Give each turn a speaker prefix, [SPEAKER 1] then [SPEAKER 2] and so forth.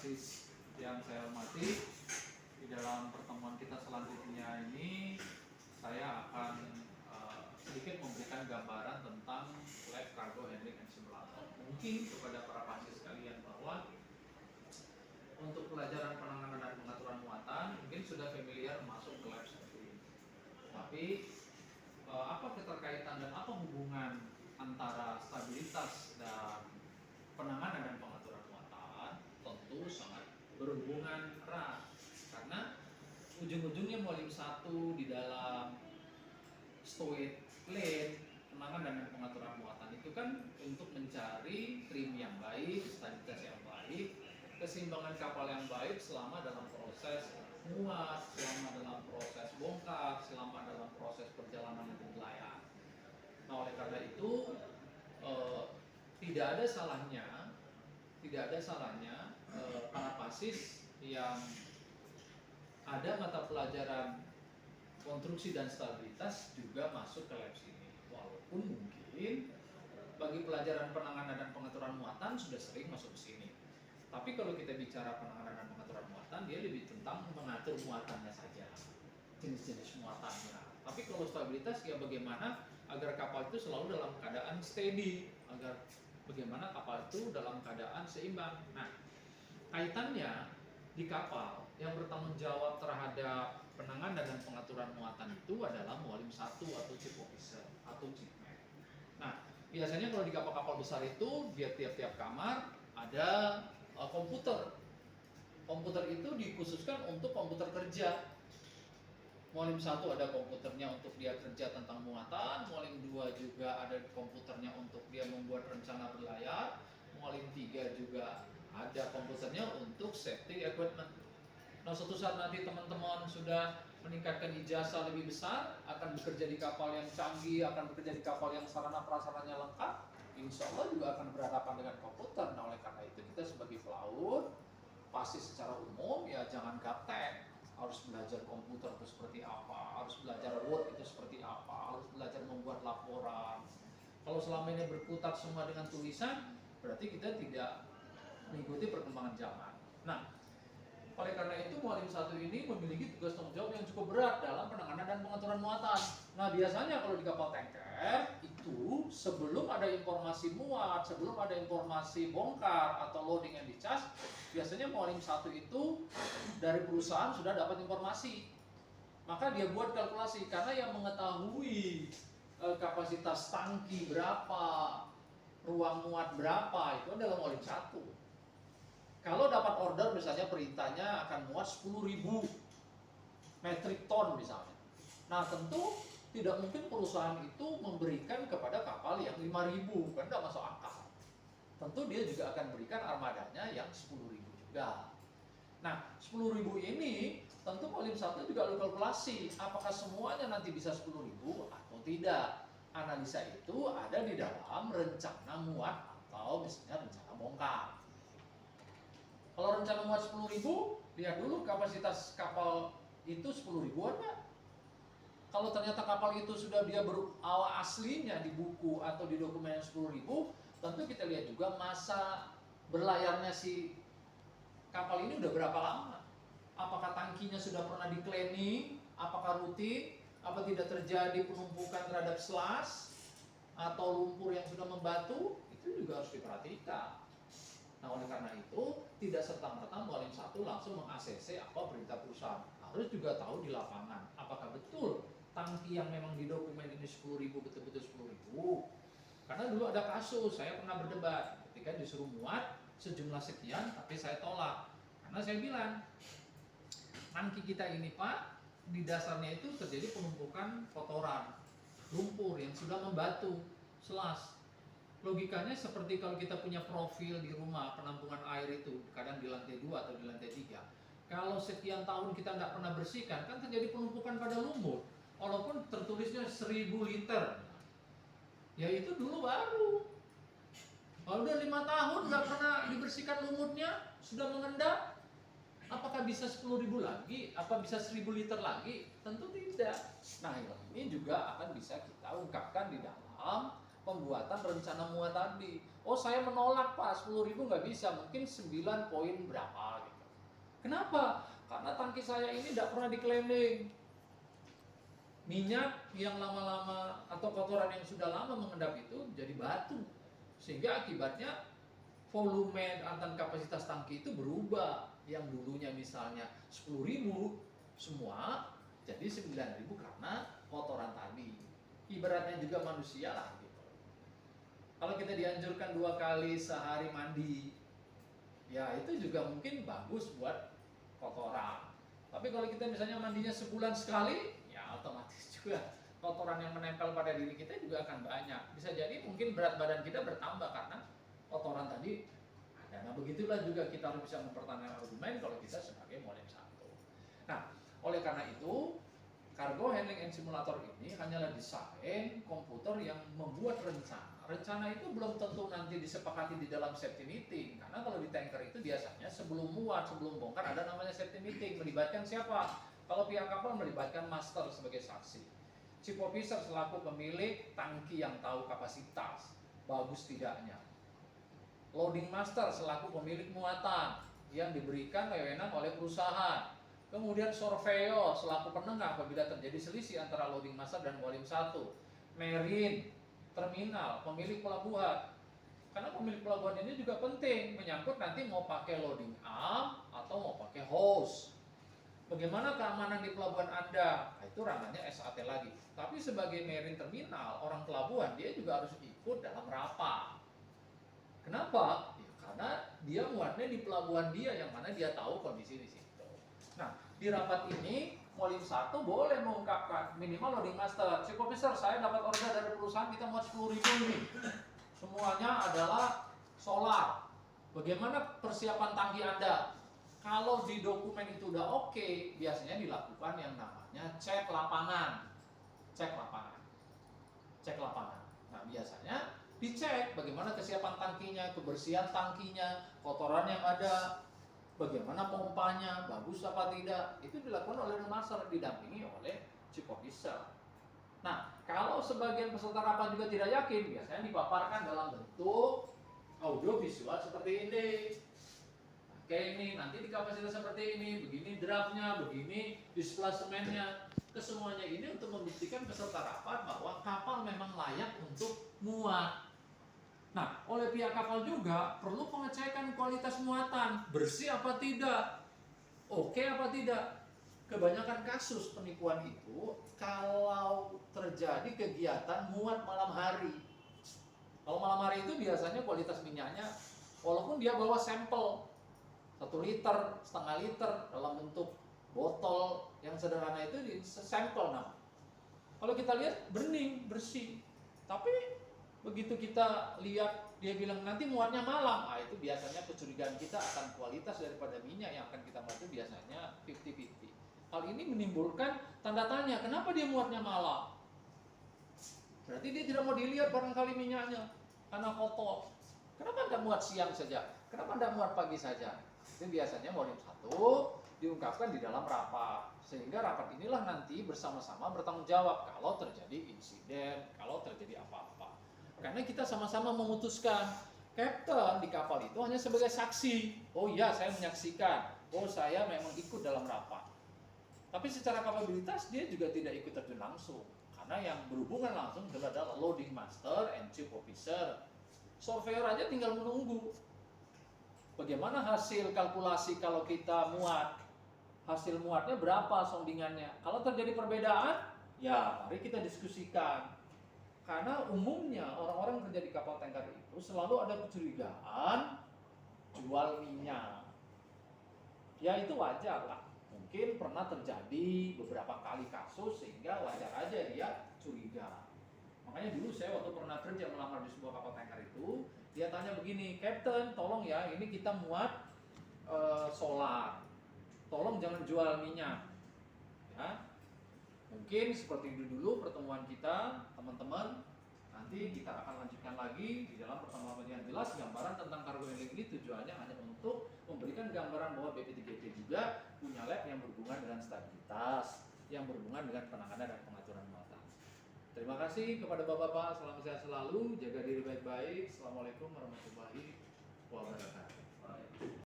[SPEAKER 1] Pasis yang saya hormati, di dalam pertemuan kita selanjutnya ini saya akan sedikit memberikan gambaran tentang lab cargo handling and simulator. Mungkin kepada para Pasis sekalian bahwa untuk pelajaran penanganan dan pengaturan muatan mungkin sudah familiar masuk ke lab seperti ini. Tapi apa keterkaitan dan apa hubungan antara stabilitas dan penanganan dan pengaturan muatan? Tentu sangat berhubungan erat, karena ujung-ujungnya volume 1 di dalam stowage plate penanganan dan pengaturan muatan itu kan untuk mencari trim yang baik, stabilitas yang baik, keseimbangan kapal yang baik selama dalam proses muat, selama dalam proses bongkar, selama dalam proses perjalanan untuk layar. Nah, oleh karena itu tidak ada salahnya para Pasis yang ada mata pelajaran konstruksi dan stabilitas juga masuk ke lab sini. Walaupun mungkin bagi pelajaran penanganan dan pengaturan muatan sudah sering masuk ke sini. Tapi kalau kita bicara penanganan dan pengaturan muatan, dia lebih tentang mengatur muatannya saja, jenis-jenis muatannya. Tapi kalau stabilitas, ya bagaimana agar kapal itu selalu dalam keadaan steady, agar bagaimana kapal itu dalam keadaan seimbang. Nah, kaitannya di kapal yang bertanggung jawab terhadap penanganan dan pengaturan muatan itu adalah mualim 1 atau chief officer atau chief man. Nah, biasanya kalau di kapal-kapal besar itu di tiap-tiap kamar ada komputer. Komputer itu dikhususkan untuk komputer kerja. Mualim 1 ada komputernya untuk dia kerja tentang muatan, mualim 2 juga ada komputernya untuk dia membuat rencana berlayar, mualim 3 juga ada komputernya untuk safety equipment. Nah, suatu saat nanti teman-teman sudah meningkatkan ijazah lebih besar, akan bekerja di kapal yang canggih, akan bekerja di kapal yang sarana prasarannya lengkap, insya Allah juga akan berhadapan dengan komputer. Nah, oleh karena itu kita sebagai pelaut, pasti secara umum ya jangan gaptek. Harus belajar komputer itu seperti apa, harus belajar Word itu seperti apa, harus belajar membuat laporan. Kalau selama ini berkutat semua dengan tulisan, berarti kita tidak mengikuti perkembangan zaman. Nah, oleh karena itu mualim 1 ini memiliki tugas tanggung jawab yang cukup berat dalam penanganan dan pengaturan muatan. Nah, biasanya kalau di kapal tanker itu sebelum ada informasi muat, sebelum ada informasi bongkar atau loading and discharge, biasanya mualim 1 itu dari perusahaan sudah dapat informasi. Maka dia buat kalkulasi, karena yang mengetahui kapasitas tangki berapa, ruang muat berapa, itu adalah mualim 1. Kalau dapat order misalnya perintahnya akan muat 10.000 metrik ton misalnya. Nah, tentu tidak mungkin perusahaan itu memberikan kepada kapal yang 5.000, kan tidak masuk akal. Tentu dia juga akan berikan armadanya yang 10.000 juga. Nah, 10.000 ini tentu mualim 1 juga lalu kalkulasi apakah semuanya nanti bisa 10.000 atau tidak. Analisa itu ada di dalam rencana muat atau misalnya rencana bongkar. Kalau rencana muat 10.000, lihat dulu kapasitas kapal itu 10.000 enggak? Kalau ternyata kapal itu sudah dia awal aslinya di buku atau di dokumen yang 10.000, tentu kita lihat juga masa berlayarnya si kapal ini udah berapa lama. Apakah tangkinya sudah pernah di cleaning, apakah rutin, apa tidak terjadi penumpukan terhadap slush atau lumpur yang sudah membatu, itu juga harus diperhatikan. Nah, oleh karena itu tidak serta-merta mualim 1 langsung meng-ACC apa perintah perusahaan. Harus juga tahu di lapangan apakah betul tangki yang memang di dokumen ini 10.000 betul-betul 10.000. Karena dulu ada kasus, saya pernah berdebat ketika disuruh muat sejumlah sekian, tapi saya tolak. Karena saya bilang, tangki kita ini Pak, di dasarnya itu terjadi penumpukan kotoran, lumpur yang sudah membatu, slush. Logikanya seperti kalau kita punya profil di rumah penampungan air itu, kadang di lantai 2 atau di lantai 3. Kalau sekian tahun kita tidak pernah bersihkan, kan terjadi penumpukan pada lumut. Walaupun tertulisnya 1.000 liter. Ya itu dulu baru. Kalau udah 5 tahun nggak pernah dibersihkan lumutnya, sudah mengendap, apakah bisa 10.000 lagi? Apa bisa 1.000 liter lagi? Tentu tidak. Nah, ini juga akan bisa kita ungkapkan di dalam pembuatan rencana muat tadi. Oh saya menolak Pak, 10.000 nggak bisa, mungkin 9 poin berapa gitu. Kenapa? Karena tangki saya ini tidak pernah di-cleaning. Minyak yang lama-lama atau kotoran yang sudah lama mengendap itu jadi batu. Sehingga akibatnya volume dan kapasitas tangki itu berubah. Yang dulunya misalnya 10.000 semua jadi 9.000 karena kotoran tadi. Ibaratnya juga manusia lah gitu. Kalau kita dianjurkan 2 kali sehari mandi, ya itu juga mungkin bagus buat kotoran. Tapi kalau kita misalnya mandinya sebulan sekali, ya otomatis juga kotoran yang menempel pada diri kita juga akan banyak. Bisa jadi mungkin berat badan kita bertambah karena kotoran tadi ada. Nah begitulah juga kita harus bisa mempertahankan argumen kalau kita sebagai model 1. Nah oleh karena itu Cargo Handling and Simulator ini hanyalah desain komputer yang membuat rencana. Rencana itu belum tentu nanti disepakati di dalam safety meeting. Karena kalau di tanker itu biasanya sebelum muat, sebelum bongkar ada namanya safety meeting. Melibatkan siapa? Kalau pihak kapal melibatkan master sebagai saksi. Chief officer selaku pemilik tangki yang tahu kapasitas, bagus tidaknya. Loading master selaku pemilik muatan yang diberikan wewenang oleh perusahaan. Kemudian surveyor selaku penengah apabila terjadi selisih antara loading master dan volume 1. Marine, terminal, pemilik pelabuhan. Karena pemilik pelabuhan ini juga penting, menyangkut nanti mau pakai loading arm atau mau pakai hose. Bagaimana keamanan di pelabuhan Anda? Nah, itu ranahnya SAT lagi. Tapi sebagai marine terminal, orang pelabuhan dia juga harus ikut dalam rapat. Kenapa? Ya, karena dia muatnya di pelabuhan dia yang mana dia tahu kondisi di situ. Nah, di rapat ini Molim 1 boleh mengungkapkan minimal loading master. Chief officer, saya dapat order dari perusahaan kita muat 10.000 ini. Semuanya adalah solar. Bagaimana persiapan tangki Anda? Kalau di dokumen itu udah oke, biasanya dilakukan yang namanya cek lapangan. Cek lapangan. Cek lapangan. Nah, biasanya dicek bagaimana kesiapan tangkinya, kebersihan tangkinya, kotoran yang ada, bagaimana pompanya, bagus apa tidak. Itu dilakukan oleh master didampingi oleh chief officer. Nah, kalau sebagian peserta rapat juga tidak yakin, biasanya dipaparkan dalam bentuk audio visual seperti ini. Kayak ini, nanti di kapasitas seperti ini, begini draftnya, begini displacementnya. Kesemuanya ini untuk membuktikan peserta rapat bahwa kapal memang layak untuk muat. Nah, oleh pihak kapal juga perlu pengecekan kualitas muatan, bersih apa tidak, oke apa tidak. Kebanyakan kasus penipuan itu kalau terjadi kegiatan muat malam hari. Kalau malam hari itu biasanya kualitas minyaknya, walaupun dia bawa sampel 1 liter, setengah liter dalam bentuk botol yang sederhana itu di sampel nama. Kalau kita lihat bening, bersih. Tapi begitu kita lihat dia bilang nanti muatnya malam, itu biasanya kecurigaan kita akan kualitas daripada minyak yang akan kita muat itu biasanya 50-50. Hal ini menimbulkan tanda tanya, kenapa dia muatnya malam? Berarti dia tidak mau dilihat barangkali minyaknya karena kotor. Kenapa tidak muat siang saja? Kenapa tidak muat pagi saja? Itu biasanya Molim 1 diungkapkan di dalam rapat. Sehingga rapat inilah nanti bersama-sama bertanggung jawab kalau terjadi insiden, kalau terjadi apa-apa. Karena kita sama-sama memutuskan, kapten di kapal itu hanya sebagai saksi. Oh iya, saya menyaksikan. Oh, saya memang ikut dalam rapat. Tapi secara kapabilitas dia juga tidak ikut terjun langsung. Karena yang berhubungan langsung adalah loading master and chief officer. Surveyor aja tinggal menunggu. Bagaimana hasil kalkulasi kalau kita muat? Hasil muatnya berapa sondingannya? Kalau terjadi perbedaan, ya mari kita diskusikan. Karena umumnya orang-orang kerja di kapal tanker itu selalu ada kecurigaan jual minyak. Ya itu wajar lah. Mungkin pernah terjadi beberapa kali kasus sehingga wajar aja dia curiga. Makanya dulu saya waktu pernah kerja melamar di sebuah kapal tanker itu, dia tanya begini, Captain, tolong ya, ini kita muat solar, tolong jangan jual minyak. Ya, mungkin seperti dulu pertemuan kita, teman-teman. Nanti kita akan lanjutkan lagi di dalam pertemuan yang jelas gambaran tentang cargo handling ini tujuannya hanya untuk memberikan gambaran bahwa BP3P juga punya lab yang berhubungan dengan stabilitas, yang berhubungan dengan penanganan dan pengaturan muatan. Terima kasih kepada Bapak-bapak, salam sehat selalu, jaga diri baik-baik. Assalamualaikum warahmatullahi wabarakatuh.